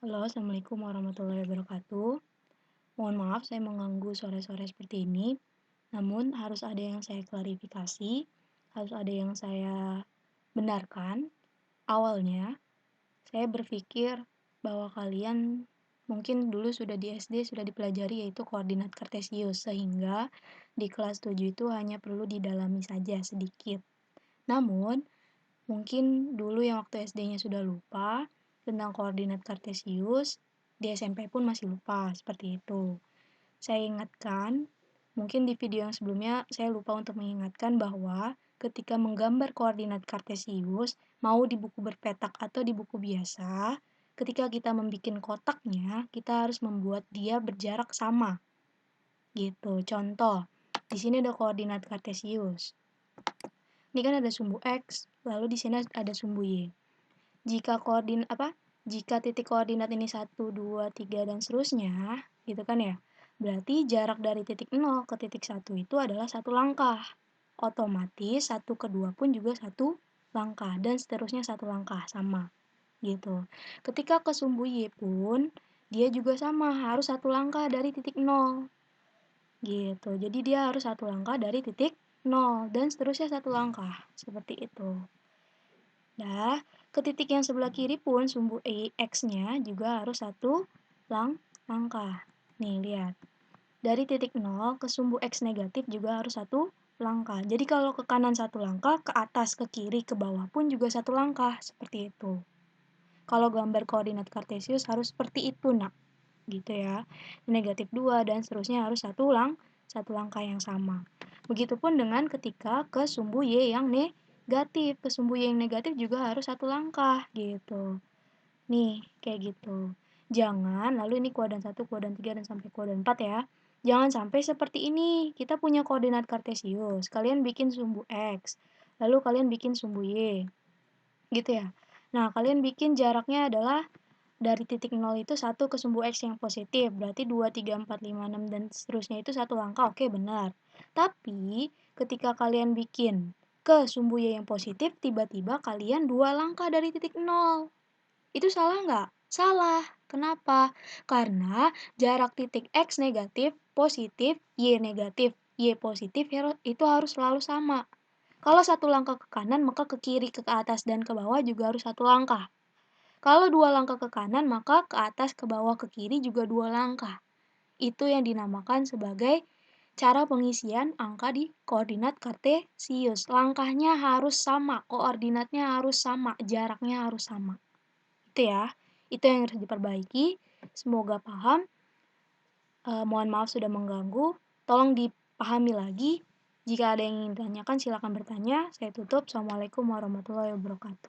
Halo, Assalamualaikum warahmatullahi wabarakatuh. Mohon maaf saya mengganggu sore-sore seperti ini, namun harus ada yang saya klarifikasi, harus ada yang saya benarkan. Awalnya, saya berpikir bahwa kalian mungkin dulu sudah di SD sudah dipelajari yaitu koordinat kartesius, sehingga di kelas 7 itu hanya perlu didalami saja sedikit. Namun, mungkin dulu yang waktu SD-nya sudah lupa tentang koordinat kartesius, di SMP pun masih lupa, seperti itu. Saya ingatkan, mungkin di video yang sebelumnya saya lupa untuk mengingatkan bahwa ketika menggambar koordinat kartesius, mau di buku berpetak atau di buku biasa, ketika kita membuat kotaknya, kita harus membuat dia berjarak sama. Gitu. Contoh, di sini ada koordinat kartesius. Ini kan ada sumbu X, lalu di sini ada sumbu Y. Jika titik koordinat ini 1, 2, 3 dan seterusnya, gitu kan ya. Berarti jarak dari titik 0 ke titik 1 itu adalah satu langkah. Otomatis 1 ke 2 pun juga satu langkah dan seterusnya satu langkah sama. Gitu. Ketika ke sumbu Y pun dia juga sama, harus satu langkah dari titik 0. Gitu. Jadi dia harus satu langkah dari titik 0 dan seterusnya satu langkah. Seperti itu. Nah, ke titik yang sebelah kiri pun sumbu X-nya juga harus satu langkah. Nih, lihat. Dari titik 0 ke sumbu X negatif juga harus satu langkah. Jadi kalau ke kanan satu langkah, ke atas, ke kiri, ke bawah pun juga satu langkah. Seperti itu. Kalau gambar koordinat kartesius harus seperti itu, nak. Gitu ya. Negatif 2 dan seterusnya harus satu langkah yang sama. Begitupun dengan ketika ke sumbu Y yang negatif. Ke sumbu Y yang negatif juga harus satu langkah gitu. Nih, kayak gitu. Jangan, lalu ini kuadran 1, kuadran 3, dan sampai kuadran 4 ya. Jangan sampai seperti ini. Kita punya koordinat kartesius. Kalian bikin sumbu X. Lalu kalian bikin sumbu Y. Gitu ya. Nah, kalian bikin jaraknya adalah dari titik 0 itu 1 ke sumbu X yang positif, berarti 2, 3, 4, 5, 6, dan seterusnya itu satu langkah, oke benar. Tapi, ketika kalian bikin ke sumbu Y yang positif, tiba-tiba kalian 2 langkah dari titik 0. Itu salah nggak? Salah. Kenapa? Karena jarak titik X negatif, positif, Y negatif, Y positif itu harus selalu sama. Kalau satu langkah ke kanan, maka ke kiri, ke atas, dan ke bawah juga harus satu langkah. Kalau 2 langkah ke kanan, maka ke atas, ke bawah, ke kiri juga 2 langkah. Itu yang dinamakan sebagai cara pengisian angka di koordinat kartesius. Langkahnya harus sama, koordinatnya harus sama, jaraknya harus sama. Itu ya, itu yang harus diperbaiki. Semoga paham. Mohon maaf sudah mengganggu. Tolong dipahami lagi. Jika ada yang ingin ditanyakan, silakan bertanya. Saya tutup. Assalamualaikum warahmatullahi wabarakatuh.